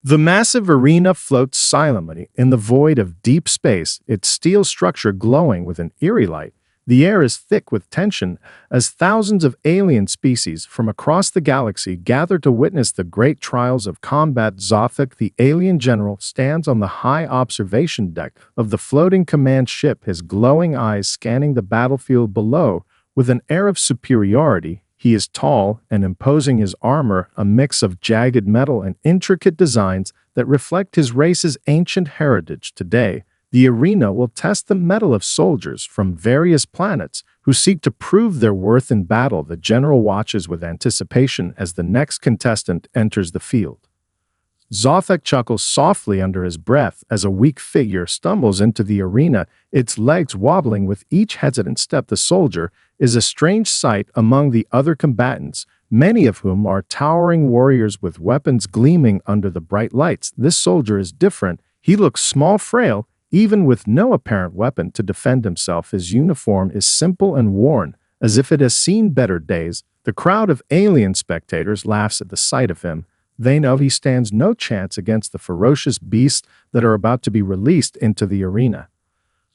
The massive arena floats silently in the void of deep space, its steel structure glowing with an eerie light. The air is thick with tension as thousands of alien species from across the galaxy gather to witness the great trials of combat. Zothik, the alien general, stands on the high observation deck of the floating command ship, his glowing eyes scanning the battlefield below with an air of superiority. He is tall and imposing, his armor a mix of jagged metal and intricate designs that reflect his race's ancient heritage. Today, the arena will test the mettle of soldiers from various planets who seek to prove their worth in battle. The general watches with anticipation as the next contestant enters the field. Zothik chuckles softly under his breath as a weak figure stumbles into the arena, its legs wobbling with each hesitant step. The soldier is a strange sight among the other combatants, many of whom are towering warriors with weapons gleaming under the bright lights. This soldier is different. He looks small, frail, even with no apparent weapon to defend himself. His uniform is simple and worn, as if it has seen better days. The crowd of alien spectators laughs at the sight of him. They know he stands no chance against the ferocious beasts that are about to be released into the arena.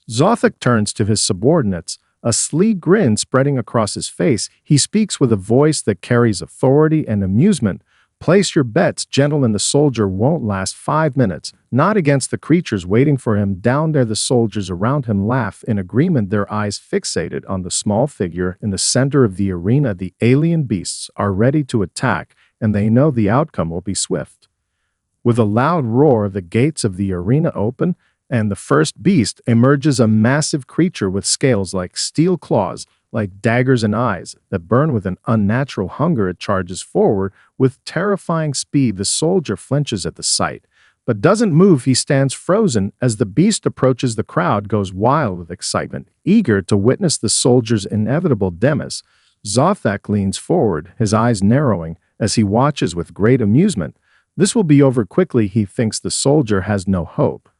Zothik turns to his subordinates, a sleek grin spreading across his face. He speaks with a voice that carries authority and amusement. Place your bets, gentlemen. The soldier won't last 5 minutes. Not against the creatures waiting for him down there. The soldiers around him laugh in agreement, their eyes fixated on the small figure in the center of the arena. The alien beasts are ready to attack, and they know the outcome will be swift. With a loud roar, the gates of the arena open, and the first beast emerges, a massive creature with scales like steel claws, like daggers and eyes that burn with an unnatural hunger. It charges forward with terrifying speed. The soldier flinches at the sight, but doesn't move. He stands frozen as the beast approaches. The crowd goes wild with excitement, eager to witness the soldier's inevitable demise. Zothik leans forward, his eyes narrowing as he watches with great amusement. This will be over quickly. He thinks the soldier has no hope.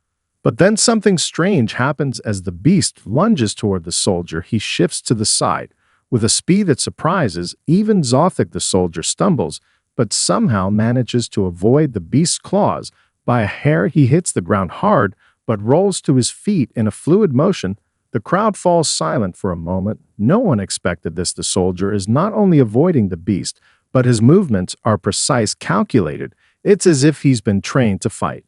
But then something strange happens as the beast lunges toward the soldier. He shifts to the side with a speed that surprises even Zothik. The soldier stumbles, but somehow manages to avoid the beast's claws. By a hair, he hits the ground hard, but rolls to his feet in a fluid motion. The crowd falls silent for a moment. No one expected this. The soldier is not only avoiding the beast, but his movements are precise, calculated. It's as if he's been trained to fight.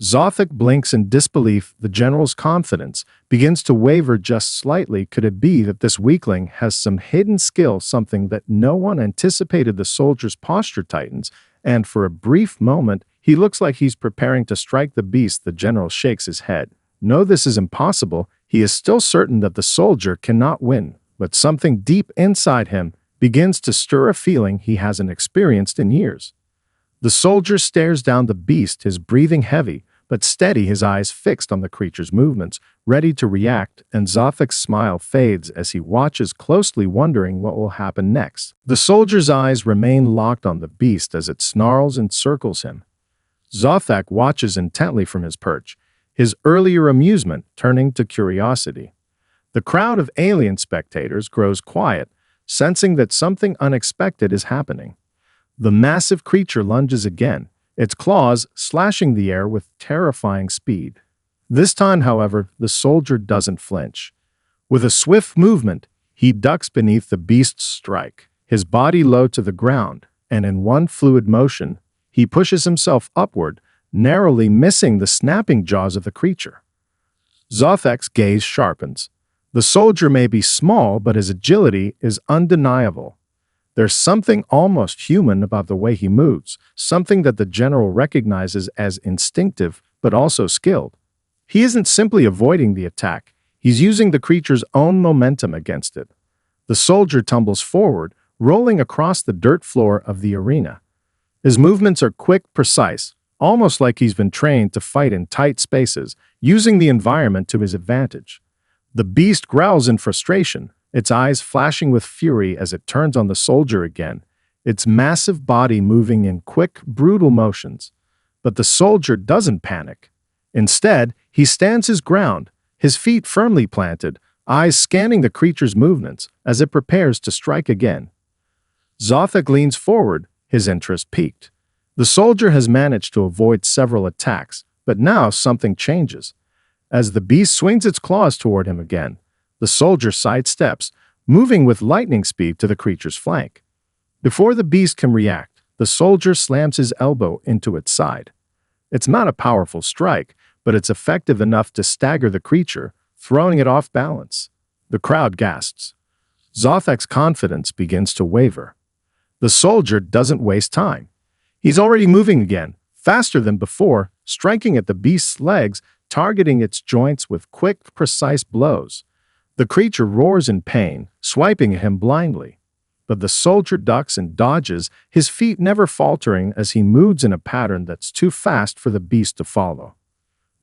Zothik blinks in disbelief. The general's confidence begins to waver just slightly. Could it be that this weakling has some hidden skill, something that no one anticipated? The soldier's posture tightens, and for a brief moment, he looks like he's preparing to strike the beast. The general shakes his head. No, this is impossible. He is still certain that the soldier cannot win, but something deep inside him begins to stir, a feeling he hasn't experienced in years. The soldier stares down the beast, his breathing heavy but steady, his eyes fixed on the creature's movements, ready to react, and Zothik's smile fades as he watches closely, wondering what will happen next. The soldier's eyes remain locked on the beast as it snarls and circles him. Zothik watches intently from his perch, his earlier amusement turning to curiosity. The crowd of alien spectators grows quiet, sensing that something unexpected is happening. The massive creature lunges again, its claws slashing the air with terrifying speed. This time, however, the soldier doesn't flinch. With a swift movement, he ducks beneath the beast's strike, his body low to the ground, and in one fluid motion, he pushes himself upward, narrowly missing the snapping jaws of the creature. Zothik's gaze sharpens. The soldier may be small, but his agility is undeniable. There's something almost human about the way he moves, something that the general recognizes as instinctive but also skilled. He isn't simply avoiding the attack, he's using the creature's own momentum against it. The soldier tumbles forward, rolling across the dirt floor of the arena. His movements are quick, precise, almost like he's been trained to fight in tight spaces, using the environment to his advantage. The beast growls in frustration, its eyes flashing with fury as it turns on the soldier again, its massive body moving in quick, brutal motions. But the soldier doesn't panic. Instead, he stands his ground, his feet firmly planted, eyes scanning the creature's movements as it prepares to strike again. Zothik leans forward, his interest piqued. The soldier has managed to avoid several attacks, but now something changes. As the beast swings its claws toward him again, the soldier sidesteps, moving with lightning speed to the creature's flank. Before the beast can react, the soldier slams his elbow into its side. It's not a powerful strike, but it's effective enough to stagger the creature, throwing it off balance. The crowd gasps. Zothek's confidence begins to waver. The soldier doesn't waste time. He's already moving again, faster than before, striking at the beast's legs, targeting its joints with quick, precise blows. The creature roars in pain, swiping at him blindly. But the soldier ducks and dodges, his feet never faltering as he moves in a pattern that's too fast for the beast to follow.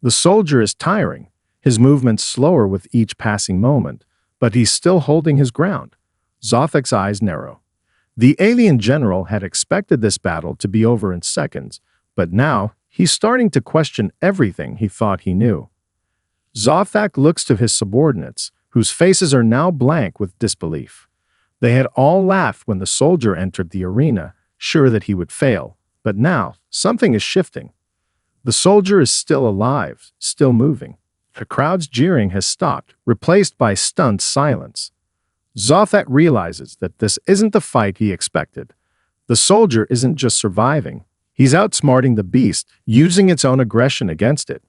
The soldier is tiring, his movements slower with each passing moment, but he's still holding his ground. Zothek's eyes narrow. The alien general had expected this battle to be over in seconds, but now he's starting to question everything he thought he knew. Zothek looks to his subordinates, whose faces are now blank with disbelief. They had all laughed when the soldier entered the arena, sure that he would fail, but now something is shifting. The soldier is still alive, still moving. The crowd's jeering has stopped, replaced by stunned silence. Zothek realizes that this isn't the fight he expected. The soldier isn't just surviving. He's outsmarting the beast, using its own aggression against it.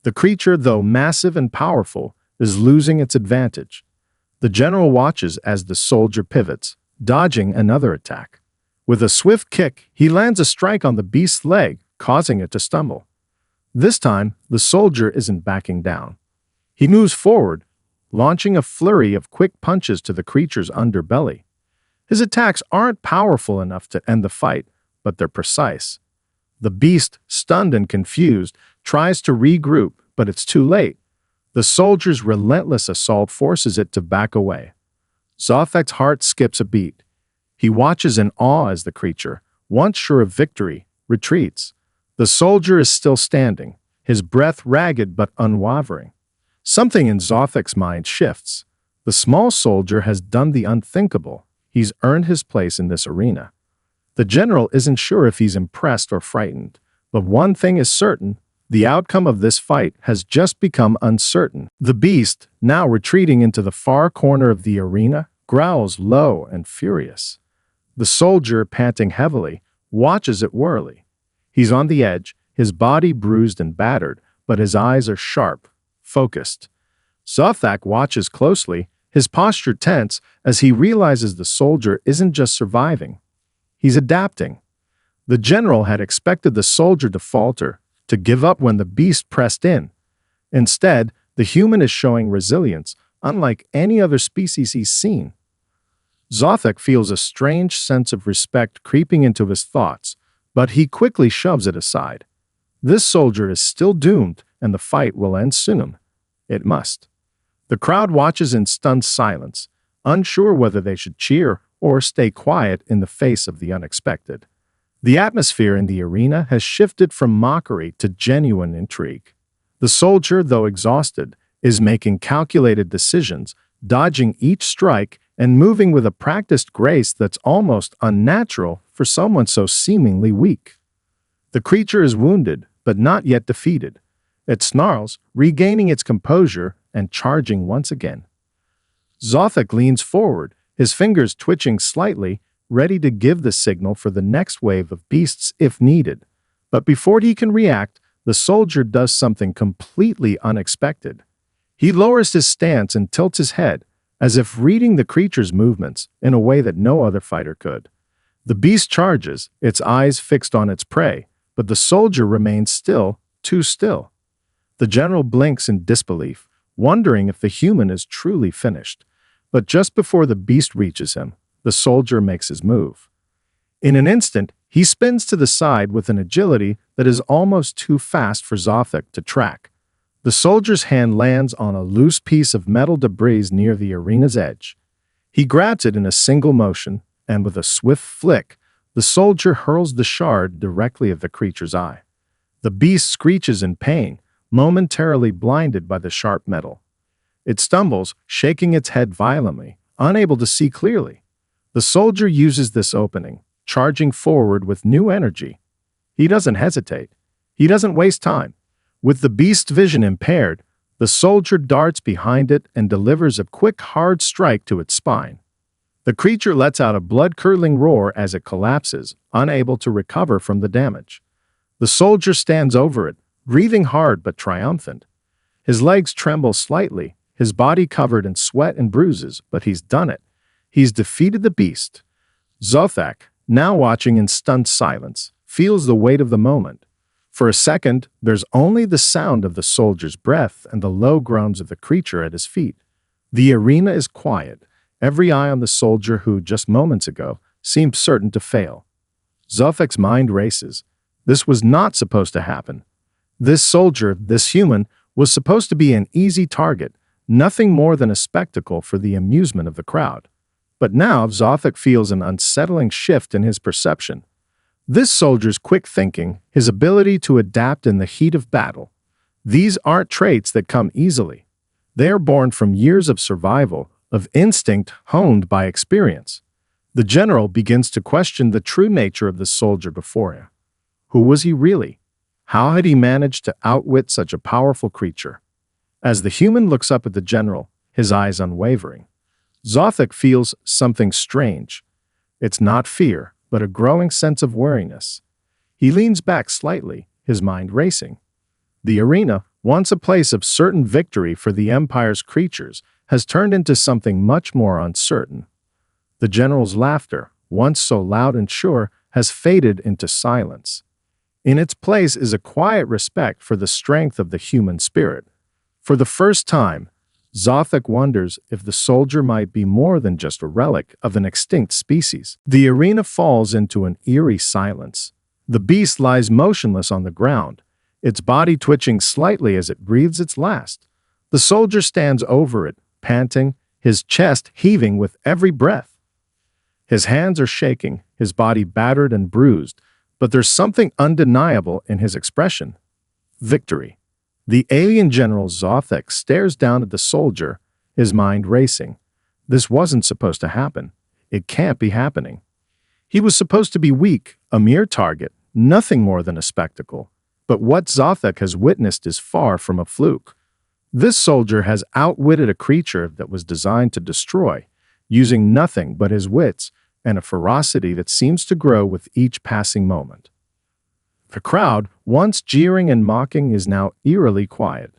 The creature, though massive and powerful, is losing its advantage. The general watches as the soldier pivots, dodging another attack. With a swift kick, he lands a strike on the beast's leg, causing it to stumble. This time, the soldier isn't backing down. He moves forward, launching a flurry of quick punches to the creature's underbelly. His attacks aren't powerful enough to end the fight, but they're precise. The beast, stunned and confused, tries to regroup, but it's too late. The soldier's relentless assault forces it to back away. Zothek's heart skips a beat. He watches in awe as the creature, once sure of victory, retreats. The soldier is still standing, his breath ragged but unwavering. Something in Zothek's mind shifts. The small soldier has done the unthinkable. He's earned his place in this arena. The general isn't sure if he's impressed or frightened, but one thing is certain. The outcome of this fight has just become uncertain. The beast, now retreating into the far corner of the arena, growls low and furious. The soldier, panting heavily, watches it warily. He's on the edge, his body bruised and battered, but his eyes are sharp, focused. Zothek watches closely, his posture tense as he realizes the soldier isn't just surviving. He's adapting. The general had expected the soldier to falter, to give up when the beast pressed in. Instead, the human is showing resilience, unlike any other species he's seen. Zothek feels a strange sense of respect creeping into his thoughts, but he quickly shoves it aside. This soldier is still doomed, and the fight will end soon. It must. The crowd watches in stunned silence, unsure whether they should cheer or stay quiet in the face of the unexpected. The atmosphere in the arena has shifted from mockery to genuine intrigue. The soldier, though exhausted, is making calculated decisions, dodging each strike and moving with a practiced grace that's almost unnatural for someone so seemingly weak. The creature is wounded, but not yet defeated. It snarls, regaining its composure and charging once again. Zothek leans forward, his fingers twitching slightly, ready to give the signal for the next wave of beasts if needed. But before he can react, the soldier does something completely unexpected. He lowers his stance and tilts his head, as if reading the creature's movements in a way that no other fighter could. The beast charges, its eyes fixed on its prey, but the soldier remains still, too still. The general blinks in disbelief, wondering if the human is truly finished. But just before the beast reaches him, the soldier makes his move. In an instant, he spins to the side with an agility that is almost too fast for Zothek to track. The soldier's hand lands on a loose piece of metal debris near the arena's edge. He grabs it in a single motion, and with a swift flick, the soldier hurls the shard directly at the creature's eye. The beast screeches in pain, momentarily blinded by the sharp metal. It stumbles, shaking its head violently, unable to see clearly. The soldier uses this opening, charging forward with new energy. He doesn't hesitate. He doesn't waste time. With the beast's vision impaired, the soldier darts behind it and delivers a quick, hard strike to its spine. The creature lets out a blood-curdling roar as it collapses, unable to recover from the damage. The soldier stands over it, breathing hard but triumphant. His legs tremble slightly, his body covered in sweat and bruises, but he's done it. He's defeated the beast. Zothak, now watching in stunned silence, feels the weight of the moment. For a second, there's only the sound of the soldier's breath and the low groans of the creature at his feet. The arena is quiet, every eye on the soldier who, just moments ago, seemed certain to fail. Zothak's mind races. This was not supposed to happen. This soldier, this human, was supposed to be an easy target, nothing more than a spectacle for the amusement of the crowd. But now Zothak feels an unsettling shift in his perception. This soldier's quick thinking, his ability to adapt in the heat of battle, these aren't traits that come easily. They are born from years of survival, of instinct honed by experience. The general begins to question the true nature of the soldier before him. Who was he really? How had he managed to outwit such a powerful creature? As the human looks up at the general, his eyes unwavering, Zothak feels something strange. It's not fear, but a growing sense of weariness. He leans back slightly, his mind racing. The arena, once a place of certain victory for the Empire's creatures, has turned into something much more uncertain. The general's laughter, once so loud and sure, has faded into silence. In its place is a quiet respect for the strength of the human spirit. For the first time, Zothak wonders if the soldier might be more than just a relic of an extinct species. The arena falls into an eerie silence. The beast lies motionless on the ground, its body twitching slightly as it breathes its last. The soldier stands over it, panting, his chest heaving with every breath. His hands are shaking, his body battered and bruised, but there's something undeniable in his expression. Victory. The alien General Zothak stares down at the soldier, his mind racing. This wasn't supposed to happen. It can't be happening. He was supposed to be weak, a mere target, nothing more than a spectacle. But what Zothak has witnessed is far from a fluke. This soldier has outwitted a creature that was designed to destroy, using nothing but his wits and a ferocity that seems to grow with each passing moment. The crowd, once jeering and mocking, is now eerily quiet.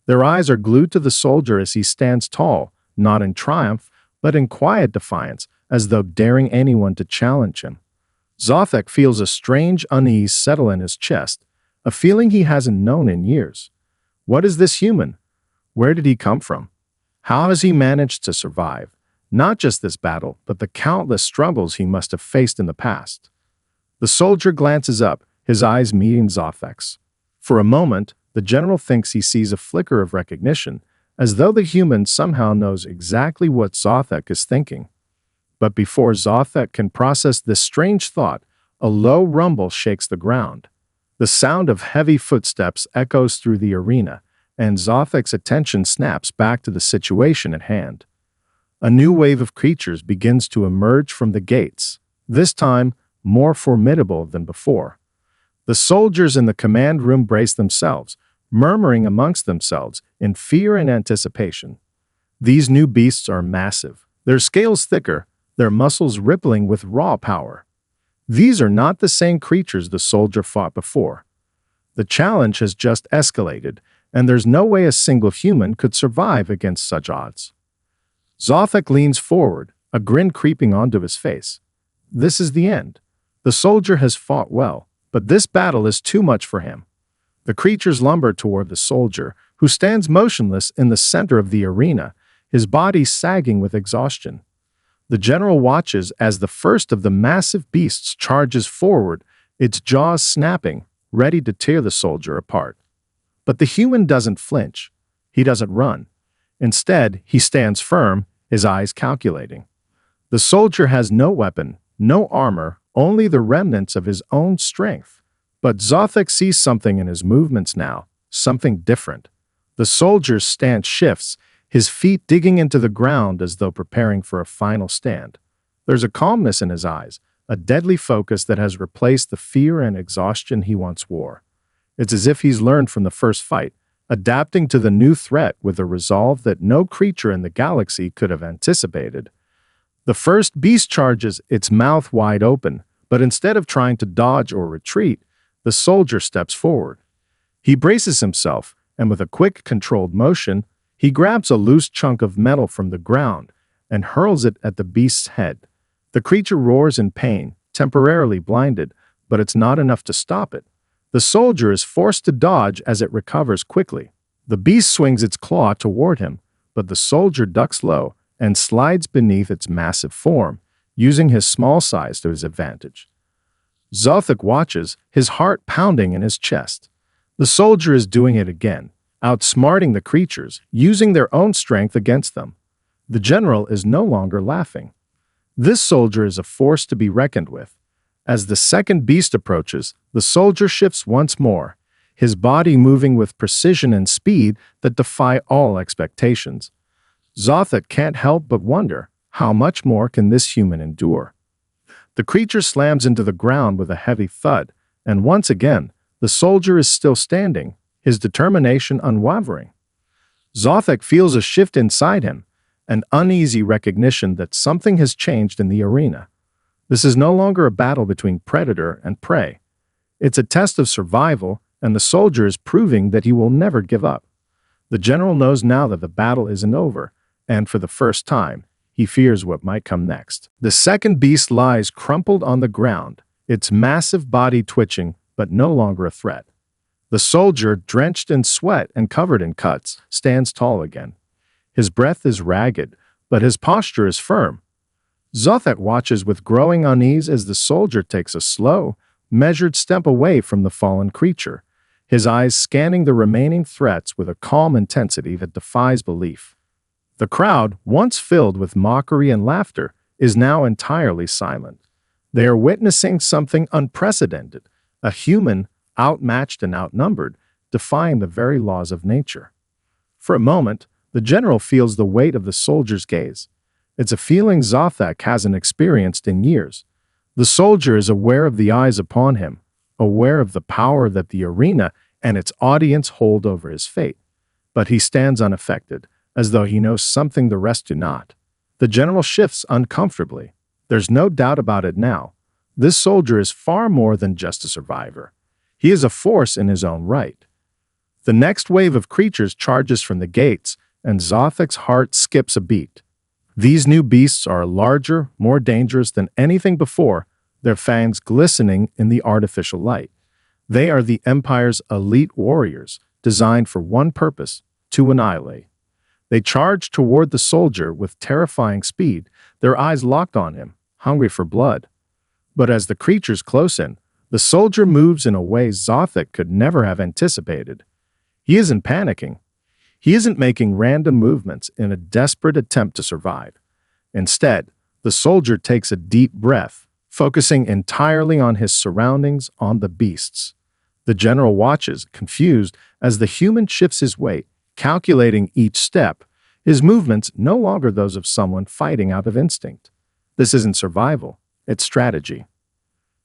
Their eyes are glued to the soldier as he stands tall, not in triumph, but in quiet defiance, as though daring anyone to challenge him. Zothak feels a strange unease settle in his chest, a feeling he hasn't known in years. What is this human? Where did he come from? How has he managed to survive? Not just this battle, but the countless struggles he must have faced in the past. The soldier glances up, his eyes meeting Zothak's. For a moment, the general thinks he sees a flicker of recognition, as though the human somehow knows exactly what Zothak is thinking. But before Zothak can process this strange thought, a low rumble shakes the ground. The sound of heavy footsteps echoes through the arena, and Zothak's attention snaps back to the situation at hand. A new wave of creatures begins to emerge from the gates, this time more formidable than before. The soldiers in the command room brace themselves, murmuring amongst themselves in fear and anticipation. These new beasts are massive, their scales thicker, their muscles rippling with raw power. These are not the same creatures the soldier fought before. The challenge has just escalated, and there's no way a single human could survive against such odds. Zothak leans forward, a grin creeping onto his face. This is the end. The soldier has fought well, but this battle is too much for him. The creatures lumber toward the soldier, who stands motionless in the center of the arena, his body sagging with exhaustion. The general watches as the first of the massive beasts charges forward, its jaws snapping, ready to tear the soldier apart. But the human doesn't flinch. He doesn't run. Instead, he stands firm, his eyes calculating. The soldier has no weapon, no armor, only the remnants of his own strength. But Zothak sees something in his movements now, something different. The soldier's stance shifts, his feet digging into the ground as though preparing for a final stand. There's a calmness in his eyes, a deadly focus that has replaced the fear and exhaustion he once wore. It's as if he's learned from the first fight, adapting to the new threat with a resolve that no creature in the galaxy could have anticipated. The first beast charges, its mouth wide open, but instead of trying to dodge or retreat, the soldier steps forward. He braces himself, and with a quick, controlled motion, he grabs a loose chunk of metal from the ground and hurls it at the beast's head. The creature roars in pain, temporarily blinded, but it's not enough to stop it. The soldier is forced to dodge as it recovers quickly. The beast swings its claw toward him, but the soldier ducks low and slides beneath its massive form, using his small size to his advantage. Zothik watches, his heart pounding in his chest. The soldier is doing it again, outsmarting the creatures, using their own strength against them. The general is no longer laughing. This soldier is a force to be reckoned with. As the second beast approaches, the soldier shifts once more, his body moving with precision and speed that defy all expectations. Zothik can't help but wonder, how much more can this human endure? The creature slams into the ground with a heavy thud, and once again, the soldier is still standing, his determination unwavering. Zothik feels a shift inside him, an uneasy recognition that something has changed in the arena. This is no longer a battle between predator and prey. It's a test of survival, and the soldier is proving that he will never give up. The general knows now that the battle isn't over, and for the first time, he fears what might come next. The second beast lies crumpled on the ground, its massive body twitching, but no longer a threat. The soldier, drenched in sweat and covered in cuts, stands tall again. His breath is ragged, but his posture is firm. Zothik watches with growing unease as the soldier takes a slow, measured step away from the fallen creature, his eyes scanning the remaining threats with a calm intensity that defies belief. The crowd, once filled with mockery and laughter, is now entirely silent. They are witnessing something unprecedented, a human, outmatched and outnumbered, defying the very laws of nature. For a moment, the general feels the weight of the soldier's gaze. It's a feeling Zothik hasn't experienced in years. The soldier is aware of the eyes upon him, aware of the power that the arena and its audience hold over his fate. But he stands unaffected, as though he knows something the rest do not. The general shifts uncomfortably. There's no doubt about it now. This soldier is far more than just a survivor. He is a force in his own right. The next wave of creatures charges from the gates, and Zothik's heart skips a beat. These new beasts are larger, more dangerous than anything before, their fangs glistening in the artificial light. They are the Empire's elite warriors, designed for one purpose, to annihilate. They charge toward the soldier with terrifying speed, their eyes locked on him, hungry for blood. But as the creatures close in, the soldier moves in a way Zothik could never have anticipated. He isn't panicking. He isn't making random movements in a desperate attempt to survive. Instead, the soldier takes a deep breath, focusing entirely on his surroundings, on the beasts. The general watches, confused, as the human shifts his weight, calculating each step, his movements no longer those of someone fighting out of instinct. This isn't survival, it's strategy.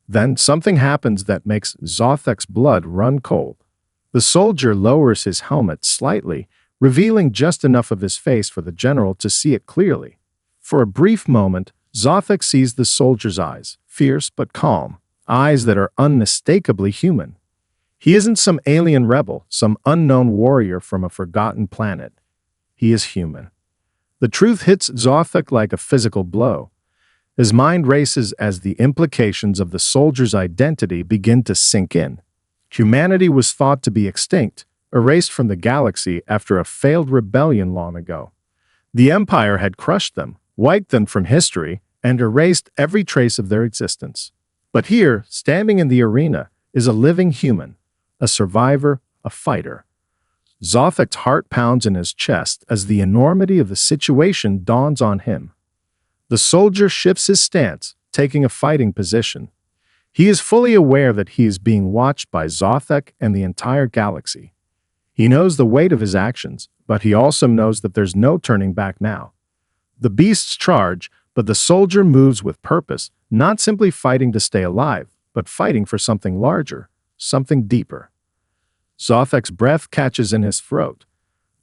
Then something happens that makes Zothik's blood run cold. The soldier lowers his helmet slightly, revealing just enough of his face for the general to see it clearly. For a brief moment, Zothik sees the soldier's eyes, fierce but calm, eyes that are unmistakably human. He isn't some alien rebel, some unknown warrior from a forgotten planet. He is human. The truth hits Zothik like a physical blow. His mind races as the implications of the soldier's identity begin to sink in. Humanity was thought to be extinct, erased from the galaxy after a failed rebellion long ago. The Empire had crushed them, wiped them from history, and erased every trace of their existence. But here, standing in the arena, is a living human, a survivor, a fighter. Zothik's heart pounds in his chest as the enormity of the situation dawns on him. The soldier shifts his stance, taking a fighting position. He is fully aware that he is being watched by Zothik and the entire galaxy. He knows the weight of his actions, but he also knows that there's no turning back now. The beasts charge, but the soldier moves with purpose, not simply fighting to stay alive, but fighting for something larger, something deeper. Zothek's breath catches in his throat.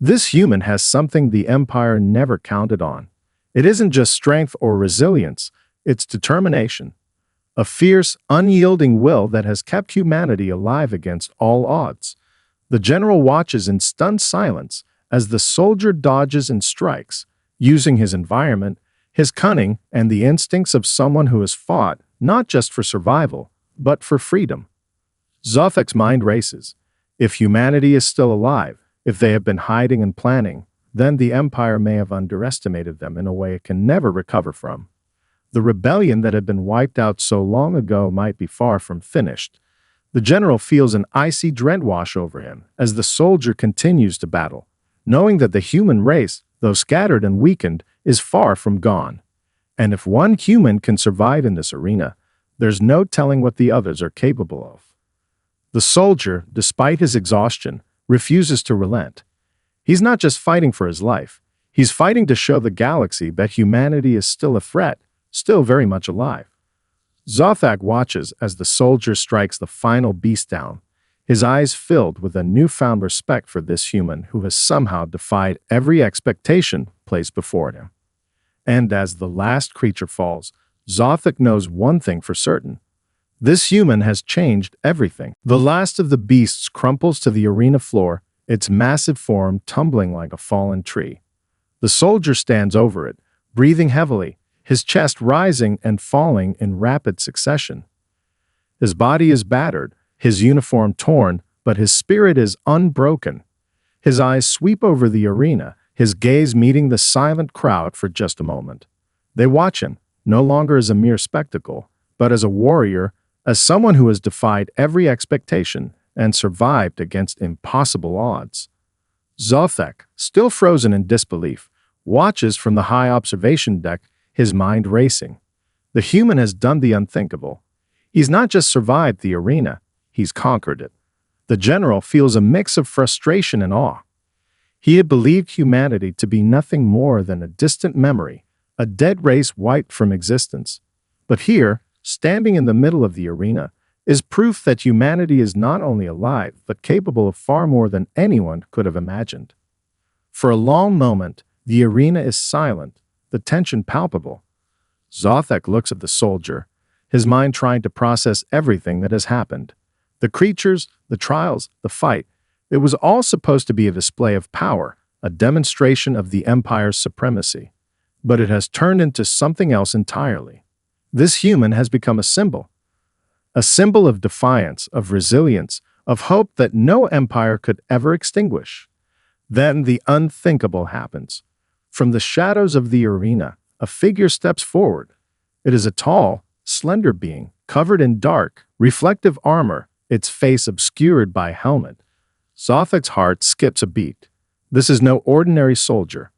This human has something the Empire never counted on. It isn't just strength or resilience, it's determination. A fierce, unyielding will that has kept humanity alive against all odds. The general watches in stunned silence as the soldier dodges and strikes, using his environment, his cunning, and the instincts of someone who has fought not just for survival, but for freedom. Zothek's mind races. If humanity is still alive, if they have been hiding and planning, then the Empire may have underestimated them in a way it can never recover from. The rebellion that had been wiped out so long ago might be far from finished. The general feels an icy dread wash over him as the soldier continues to battle, knowing that the human race, though scattered and weakened, is far from gone. And if one human can survive in this arena, there's no telling what the others are capable of. The soldier, despite his exhaustion, refuses to relent. He's not just fighting for his life, he's fighting to show the galaxy that humanity is still a threat, still very much alive. Zothek watches as the soldier strikes the final beast down, his eyes filled with a newfound respect for this human who has somehow defied every expectation placed before him. And as the last creature falls, Zothek knows one thing for certain. This human has changed everything. The last of the beasts crumples to the arena floor, its massive form tumbling like a fallen tree. The soldier stands over it, breathing heavily, his chest rising and falling in rapid succession. His body is battered, his uniform torn, but his spirit is unbroken. His eyes sweep over the arena, his gaze meeting the silent crowd for just a moment. They watch him, no longer as a mere spectacle, but as a warrior, as someone who has defied every expectation and survived against impossible odds. Zothek, still frozen in disbelief, watches from the high observation deck, his mind racing. The human has done the unthinkable. He's not just survived the arena, he's conquered it. The general feels a mix of frustration and awe. He had believed humanity to be nothing more than a distant memory, a dead race wiped from existence. But here, standing in the middle of the arena, is proof that humanity is not only alive, but capable of far more than anyone could have imagined. For a long moment, the arena is silent, the tension palpable. Zothek looks at the soldier, his mind trying to process everything that has happened. The creatures, the trials, the fight. It was all supposed to be a display of power, a demonstration of the Empire's supremacy. But it has turned into something else entirely. This human has become a symbol of defiance, of resilience, of hope that no empire could ever extinguish. Then the unthinkable happens. From the shadows of the arena, a figure steps forward. It is a tall, slender being, covered in dark, reflective armor, its face obscured by a helmet. Zothek's heart skips a beat. This is no ordinary soldier.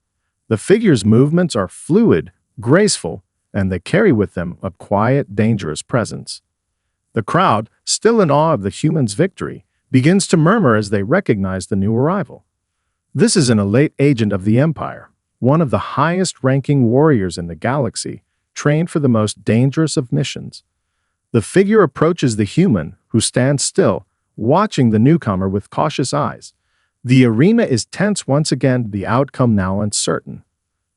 The figure's movements are fluid, graceful, and they carry with them a quiet, dangerous presence. The crowd, still in awe of the human's victory, begins to murmur as they recognize the new arrival. This is an elite agent of the Empire, one of the highest-ranking warriors in the galaxy, trained for the most dangerous of missions. The figure approaches the human, who stands still, watching the newcomer with cautious eyes. The arena is tense once again, the outcome now uncertain.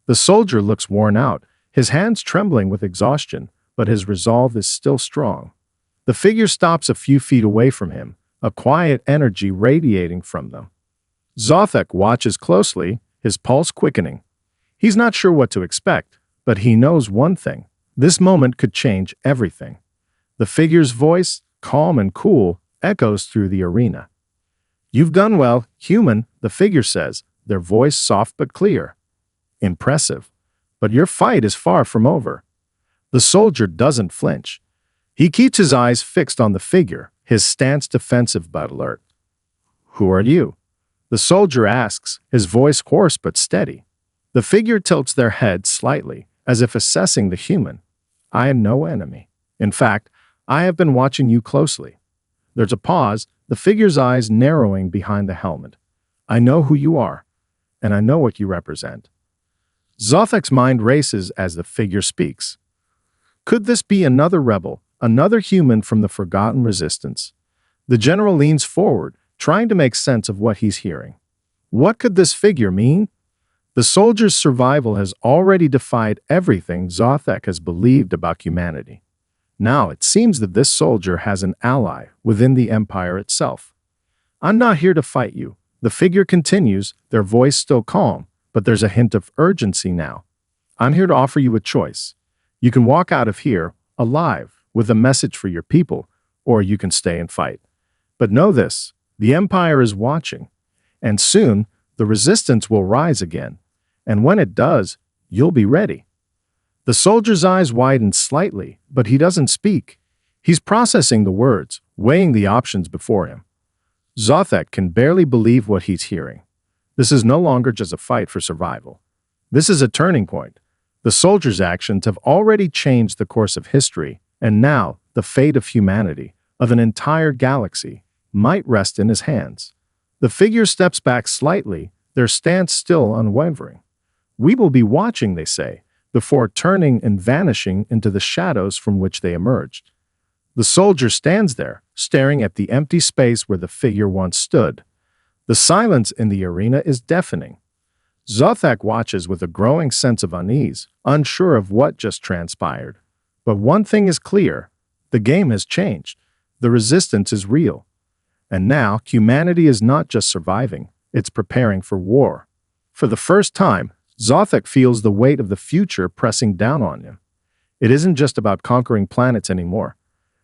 The soldier looks worn out, his hands trembling with exhaustion, but his resolve is still strong. The figure stops a few feet away from him, a quiet energy radiating from them. Zothek watches closely, his pulse quickening. He's not sure what to expect, but he knows one thing. This moment could change everything. The figure's voice, calm and cool, echoes through the arena. "You've done well, human," the figure says, their voice soft but clear. "Impressive. But your fight is far from over." The soldier doesn't flinch. He keeps his eyes fixed on the figure, his stance defensive but alert. "Who are you?" the soldier asks, his voice hoarse but steady. The figure tilts their head slightly, as if assessing the human. "I am no enemy. In fact, I have been watching you closely." There's a pause, the figure's eyes narrowing behind the helmet. "I know who you are, and I know what you represent." Zothek's mind races as the figure speaks. Could this be another rebel, another human from the forgotten resistance? The general leans forward, trying to make sense of what he's hearing. What could this figure mean? The soldier's survival has already defied everything Zothek has believed about humanity. Now it seems that this soldier has an ally within the Empire itself. I'm not here to fight you. The figure continues, their voice still calm, but there's a hint of urgency now. I'm here to offer you a choice. You can walk out of here, alive, with a message for your people, or you can stay and fight. But know this, the Empire is watching, and soon the resistance will rise again. And when it does, you'll be ready. The soldier's eyes widen slightly, but he doesn't speak. He's processing the words, weighing the options before him. Zothek can barely believe what he's hearing. This is no longer just a fight for survival. This is a turning point. The soldier's actions have already changed the course of history, and now the fate of humanity, of an entire galaxy, might rest in his hands. The figure steps back slightly, their stance still unwavering. We will be watching, they say, before turning and vanishing into the shadows from which they emerged. The soldier stands there, staring at the empty space where the figure once stood. The silence in the arena is deafening. Zothek watches with a growing sense of unease, unsure of what just transpired. But one thing is clear, the game has changed. The resistance is real. And now, humanity is not just surviving, it's preparing for war. For the first time, Zothek feels the weight of the future pressing down on him. It isn't just about conquering planets anymore.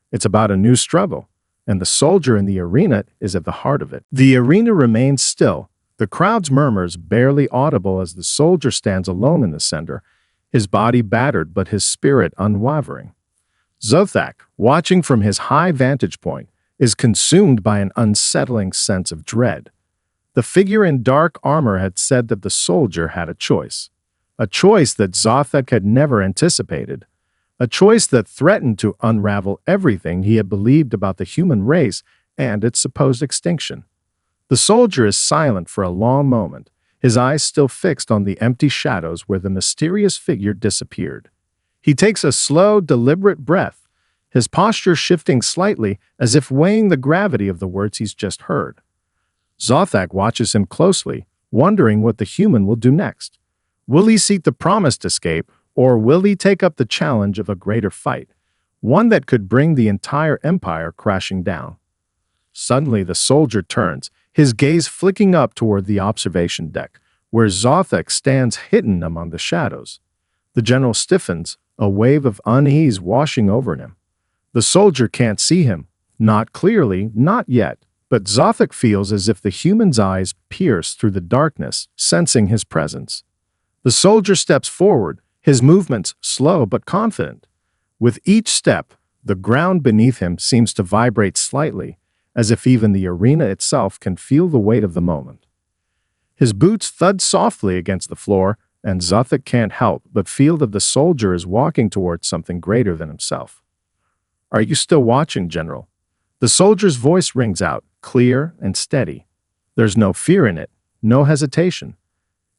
It's about a new struggle, and the soldier in the arena is at the heart of it. The arena remains still, the crowd's murmurs barely audible as the soldier stands alone in the center, his body battered but his spirit unwavering. Zothek, watching from his high vantage point, is consumed by an unsettling sense of dread. The figure in dark armor had said that the soldier had a choice that Zothek had never anticipated, a choice that threatened to unravel everything he had believed about the human race and its supposed extinction. The soldier is silent for a long moment, his eyes still fixed on the empty shadows where the mysterious figure disappeared. He takes a slow, deliberate breath, his posture shifting slightly as if weighing the gravity of the words he's just heard. Zothek watches him closely, wondering what the human will do next. Will he seek the promised escape, or will he take up the challenge of a greater fight, one that could bring the entire empire crashing down? Suddenly the soldier turns, his gaze flicking up toward the observation deck, where Zothek stands hidden among the shadows. The general stiffens, a wave of unease washing over him. The soldier can't see him, not clearly, not yet, but Zothek feels as if the human's eyes pierce through the darkness, sensing his presence. The soldier steps forward, his movements slow but confident. With each step, the ground beneath him seems to vibrate slightly, as if even the arena itself can feel the weight of the moment. His boots thud softly against the floor, and Zothek can't help but feel that the soldier is walking towards something greater than himself. "Are you still watching, General?" The soldier's voice rings out, clear and steady. There's no fear in it, no hesitation.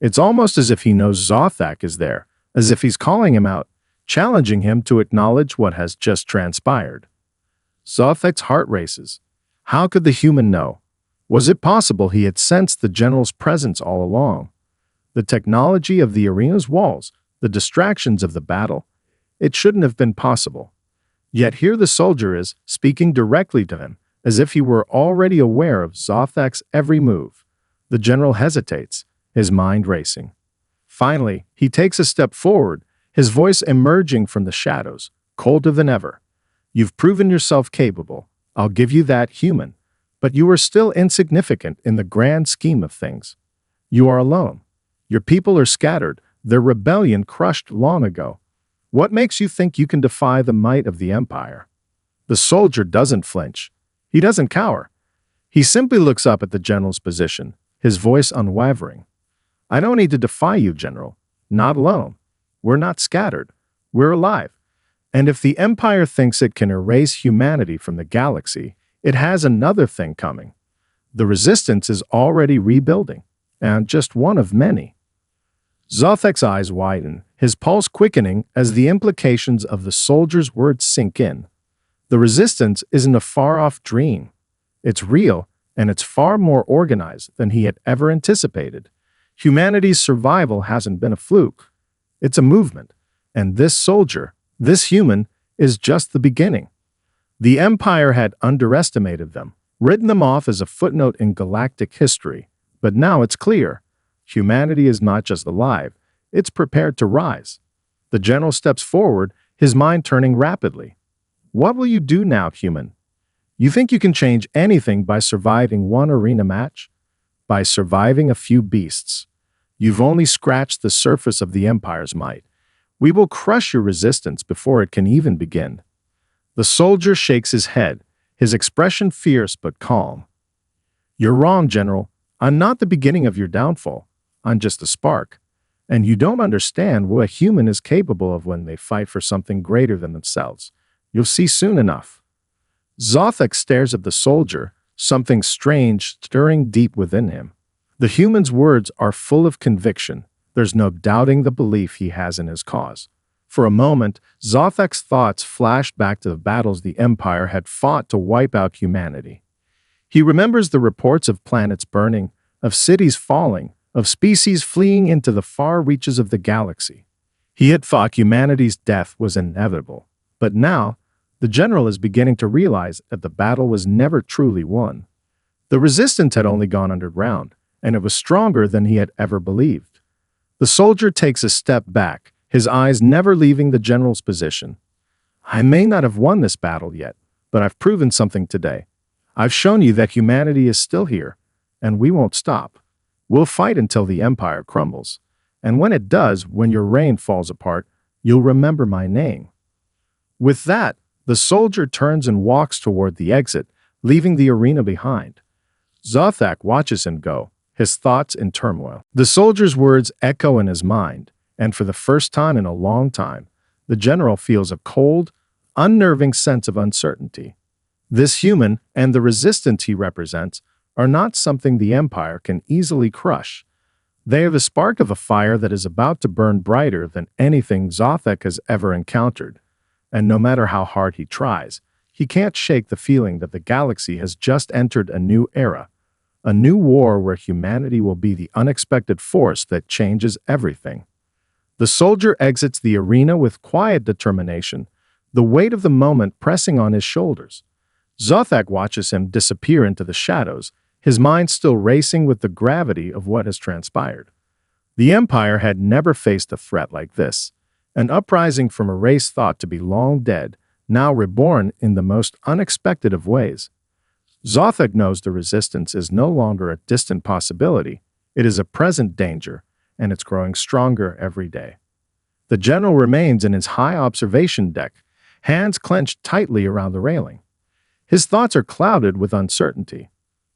It's almost as if he knows Zothek is there, as if he's calling him out, challenging him to acknowledge what has just transpired. Zothek's heart races. How could the human know? Was it possible he had sensed the general's presence all along? The technology of the arena's walls, the distractions of the battle, it shouldn't have been possible. Yet here the soldier is, speaking directly to him, as if he were already aware of Zothek's every move. The general hesitates, his mind racing. Finally, he takes a step forward, his voice emerging from the shadows, colder than ever. "You've proven yourself capable. I'll give you that, human. But you are still insignificant in the grand scheme of things. You are alone. Your people are scattered, their rebellion crushed long ago. What makes you think you can defy the might of the Empire?" The soldier doesn't flinch. He doesn't cower. He simply looks up at the general's position, his voice unwavering. "I don't need to defy you, General. Not alone. We're not scattered. We're alive. And if the Empire thinks it can erase humanity from the galaxy, it has another thing coming. The resistance is already rebuilding, and just one of many." Zothek's eyes widen, his pulse quickening as the implications of the soldier's words sink in. The resistance isn't a far-off dream. It's real, and it's far more organized than he had ever anticipated. Humanity's survival hasn't been a fluke. It's a movement, and this soldier, this human, is just the beginning. The Empire had underestimated them, written them off as a footnote in galactic history, but now it's clear. Humanity is not just alive, it's prepared to rise. The general steps forward, his mind turning rapidly. What will you do now, human? You think you can change anything by surviving one arena match? By surviving a few beasts? You've only scratched the surface of the Empire's might. We will crush your resistance before it can even begin. The soldier shakes his head, his expression fierce but calm. You're wrong, General. I'm not the beginning of your downfall. I'm just a spark. And you don't understand what a human is capable of when they fight for something greater than themselves. You'll see soon enough. Zothek stares at the soldier, something strange stirring deep within him. The human's words are full of conviction. There's no doubting the belief he has in his cause. For a moment, Zothek's thoughts flashed back to the battles the Empire had fought to wipe out humanity. He remembers the reports of planets burning, of cities falling, of species fleeing into the far reaches of the galaxy. He had thought humanity's death was inevitable, but now, the general is beginning to realize that the battle was never truly won. The resistance had only gone underground, and it was stronger than he had ever believed. The soldier takes a step back, his eyes never leaving the general's position. I may not have won this battle yet, but I've proven something today. I've shown you that humanity is still here, and we won't stop. We'll fight until the Empire crumbles. And when it does, when your reign falls apart, you'll remember my name. With that, the soldier turns and walks toward the exit, leaving the arena behind. Zothek watches him go, his thoughts in turmoil. The soldier's words echo in his mind, and for the first time in a long time, the general feels a cold, unnerving sense of uncertainty. This human and the resistance he represents are not something the Empire can easily crush. They are the spark of a fire that is about to burn brighter than anything Zothek has ever encountered. And no matter how hard he tries, he can't shake the feeling that the galaxy has just entered a new era, a new war where humanity will be the unexpected force that changes everything. The soldier exits the arena with quiet determination, the weight of the moment pressing on his shoulders. Zothek watches him disappear into the shadows, his mind still racing with the gravity of what has transpired. The Empire had never faced a threat like this, an uprising from a race thought to be long dead, now reborn in the most unexpected of ways. Zothek knows the resistance is no longer a distant possibility, it is a present danger, and it's growing stronger every day. The general remains in his high observation deck, hands clenched tightly around the railing. His thoughts are clouded with uncertainty.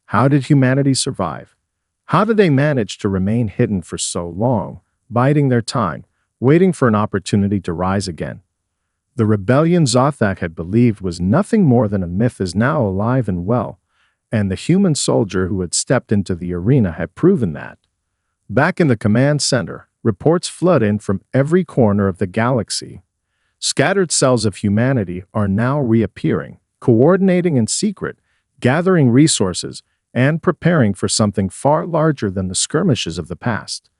How did humanity survive? How did they manage to remain hidden for so long, biding their time, waiting for an opportunity to rise again? The rebellion Zothek had believed was nothing more than a myth is now alive and well, and the human soldier who had stepped into the arena had proven that. Back in the command center, reports flood in from every corner of the galaxy. Scattered cells of humanity are now reappearing, coordinating in secret, gathering resources, and preparing for something far larger than the skirmishes of the past.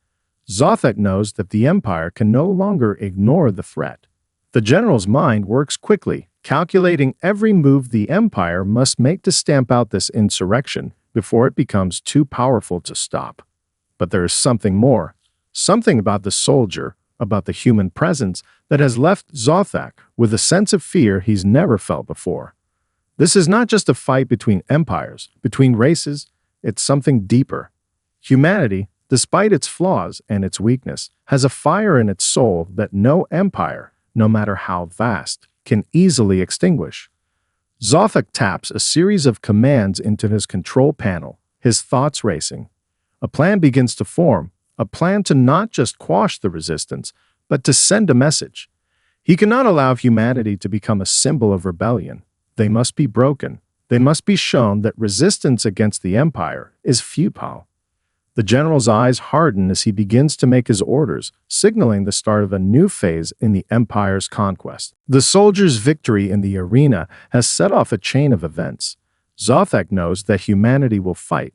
Zothek knows that the Empire can no longer ignore the threat. The general's mind works quickly, calculating every move the Empire must make to stamp out this insurrection before it becomes too powerful to stop. But there is something more, something about the soldier, about the human presence, that has left Zothek with a sense of fear he's never felt before. This is not just a fight between empires, between races, it's something deeper. Humanity, despite its flaws and its weakness, has a fire in its soul that no empire, no matter how vast, can easily extinguish. Zothek taps a series of commands into his control panel, his thoughts racing. A plan begins to form, a plan to not just quash the resistance, but to send a message. He cannot allow humanity to become a symbol of rebellion. They must be broken. They must be shown that resistance against the Empire is futile. The general's eyes harden as he begins to make his orders, signaling the start of a new phase in the Empire's conquest. The soldiers' victory in the arena has set off a chain of events. Zothek knows that humanity will fight.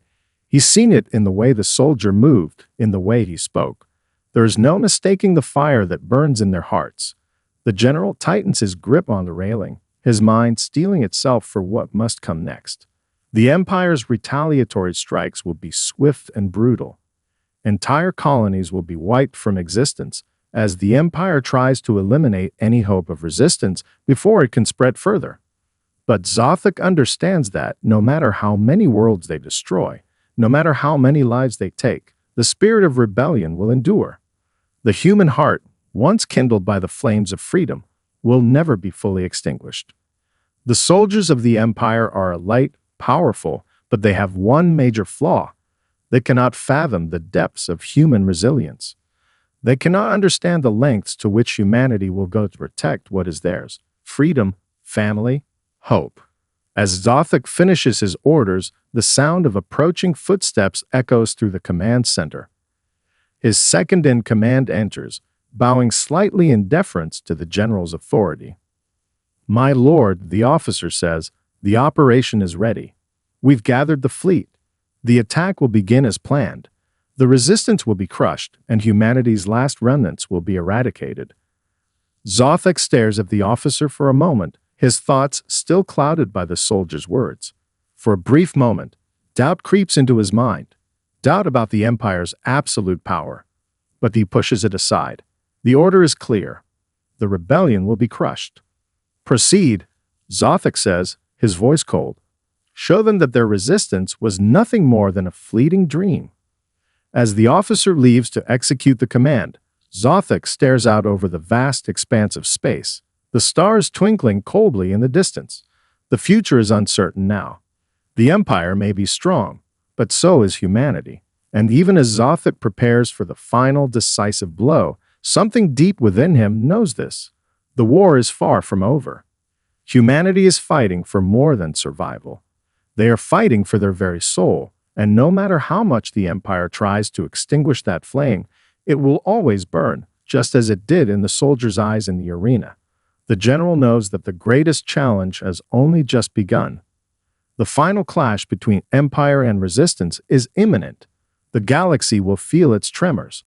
He's seen it in the way the soldier moved, in the way he spoke. There is no mistaking the fire that burns in their hearts. The general tightens his grip on the railing, his mind steeling itself for what must come next. The Empire's retaliatory strikes will be swift and brutal. Entire colonies will be wiped from existence as the Empire tries to eliminate any hope of resistance before it can spread further. But Zothek understands that no matter how many worlds they destroy, no matter how many lives they take, the spirit of rebellion will endure. The human heart, once kindled by the flames of freedom, will never be fully extinguished. The soldiers of the Empire are light, powerful, but they have one major flaw. They cannot fathom the depths of human resilience. They cannot understand the lengths to which humanity will go to protect what is theirs: freedom, family, hope. As Zothek finishes his orders, the sound of approaching footsteps echoes through the command center. His second-in-command enters, bowing slightly in deference to the general's authority. "My lord," the officer says, "the operation is ready. We've gathered the fleet. The attack will begin as planned. The resistance will be crushed, and humanity's last remnants will be eradicated." Zothek stares at the officer for a moment, his thoughts still clouded by the soldier's words. For a brief moment, doubt creeps into his mind, doubt about the Empire's absolute power. But he pushes it aside. The order is clear. The rebellion will be crushed. "Proceed," Zothek says, his voice cold. "Show them that their resistance was nothing more than a fleeting dream." As the officer leaves to execute the command, Zothek stares out over the vast expanse of space, the stars twinkling coldly in the distance. The future is uncertain now. The Empire may be strong, but so is humanity. And even as Zothek prepares for the final decisive blow, something deep within him knows this. The war is far from over. Humanity is fighting for more than survival. They are fighting for their very soul, and no matter how much the Empire tries to extinguish that flame, it will always burn, just as it did in the soldier's eyes in the arena. The general knows that the greatest challenge has only just begun. The final clash between Empire and Resistance is imminent. The galaxy will feel its tremors.